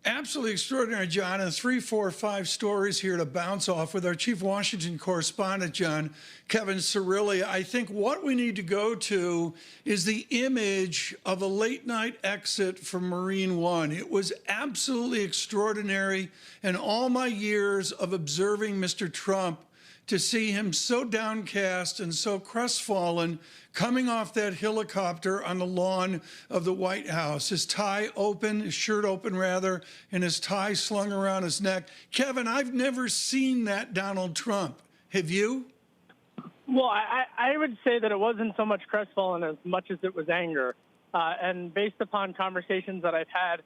Absolutely extraordinary, John. And 3, 4, 5 stories here to bounce off with our chief Washington correspondent, John, Kevin Cirilli. I think what we need to go to is the image of a late night exit from Marine One. It was absolutely extraordinary. In all my years of observing Mr. Trump, to see him so downcast and so crestfallen coming off that helicopter on the lawn of the White House, his tie open, his shirt open rather, and his tie slung around his neck. Kevin, I've never seen that Donald Trump. Have you? Well, I would say that it wasn't so much crestfallen as much as it was anger. And based upon conversations that I've had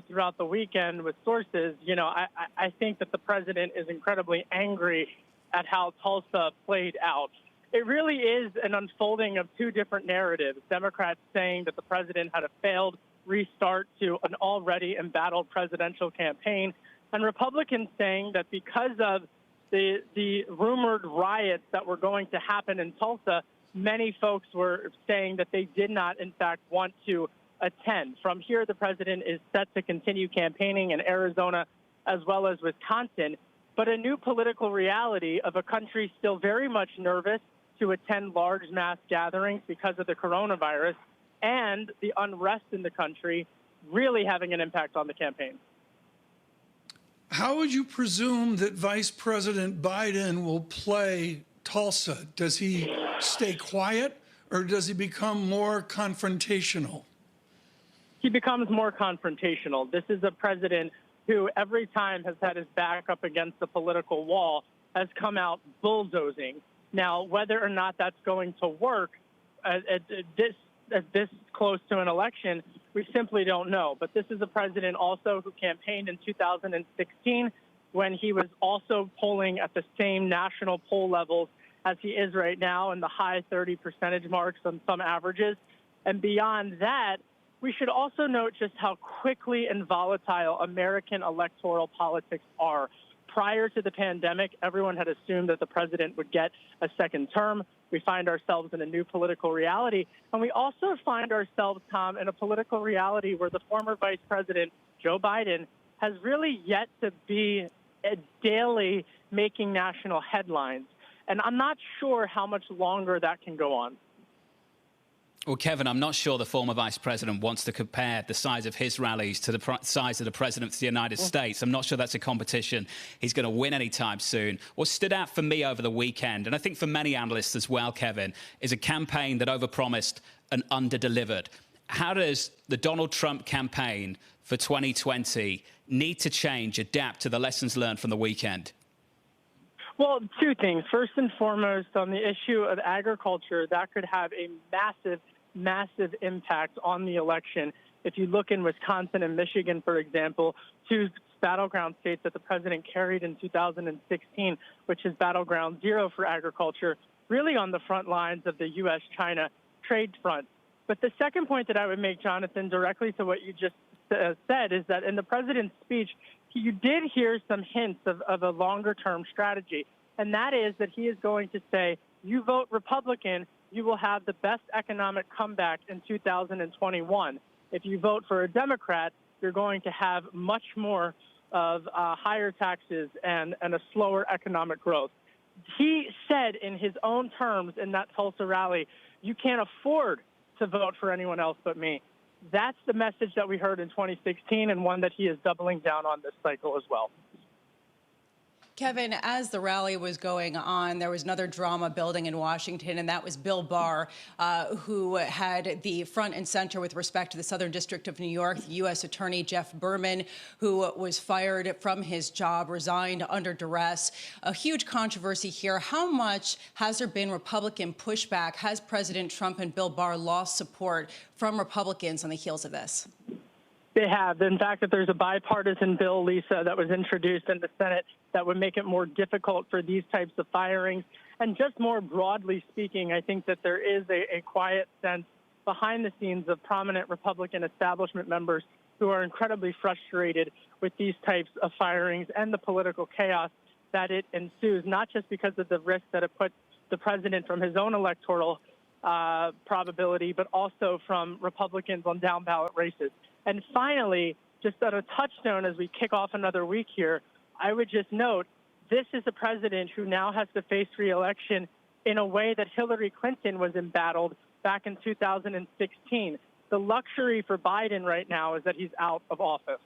throughout the weekend with sources, I think that the president is incredibly angry at how Tulsa played out. It really is an unfolding of two different narratives. Democrats saying that the president had a failed restart to an already embattled presidential campaign, and Republicans saying that because of the rumored riots that were going to happen in Tulsa, many folks were saying that they did not, in fact, want to attend. From here, the president is set to continue campaigning in Arizona as well as Wisconsin. But a new political reality of a country still very much nervous to attend large mass gatherings because of the coronavirus and the unrest in the country really having an impact on the campaign. How would you presume that Vice President Biden will play Tulsa? Does he stay quiet or does he become more confrontational? He becomes more confrontational. This is a president who every time has had his back up against the political wall, has come out bulldozing. Now, whether or not that's going to work at this close to an election, we simply don't know. But this is a president also who campaigned in 2016 when he was also polling at the same national poll levels as he is right now in the high 30% marks on some averages. And beyond that, we should also note just how quickly and volatile American electoral politics are. Prior to the pandemic, everyone had assumed that the president would get a second term. We find ourselves in a new political reality. And we also find ourselves, Tom, in a political reality where the former vice president, Joe Biden, has really yet to be daily making national headlines. And I'm not sure how much longer that can go on. Well, Kevin, I'm not sure the former vice president wants to compare the size of his rallies to the size of the president of the United States. I'm not sure that's a competition he's going to win anytime soon. What stood out for me over the weekend, and I think for many analysts as well, Kevin, is a campaign that overpromised and underdelivered. How does the Donald Trump campaign for 2020 need to change, adapt to the lessons learned from the weekend? Well, two things. First and foremost, on the issue of agriculture, that could have a massive impact on the election. If you look in Wisconsin and Michigan, for example, two battleground states that the president carried in 2016, which is battleground zero for agriculture, really on the front lines of the U.S.-China trade front. But the second point that I would make, Jonathan, directly to what you just said, is that in the president's speech, you did hear some hints of a longer-term strategy, and that is that he is going to say, you vote Republican, you will have the best economic comeback in 2021. If you vote for a Democrat, you're going to have much more of higher taxes and a slower economic growth. He said in his own terms in that Tulsa rally, you can't afford to vote for anyone else but me. That's the message that we heard in 2016 and one that he is doubling down on this cycle as well. Kevin, as the rally was going on, there was another drama building in Washington, and that was Bill Barr, who had the front and center with respect to the Southern District of New York. The U.S. Attorney Jeff Berman, who was fired from his job, resigned under duress. A huge controversy here. How much has there been Republican pushback? Has President Trump and Bill Barr lost support from Republicans on the heels of this? They have. In fact, that there's a bipartisan bill, Lisa, that was introduced in the Senate that would make it more difficult for these types of firings. And just more broadly speaking, I think that there is a quiet sense behind the scenes of prominent Republican establishment members who are incredibly frustrated with these types of firings and the political chaos that it ensues, not just because of the risk that it puts the president from his own electoral probability, but also from Republicans on down ballot races. And finally, just on a touchstone as we kick off another week here, I would just note this is a president who now has to face re-election in a way that Hillary Clinton was embattled back in 2016. The luxury for Biden right now is that he's out of office.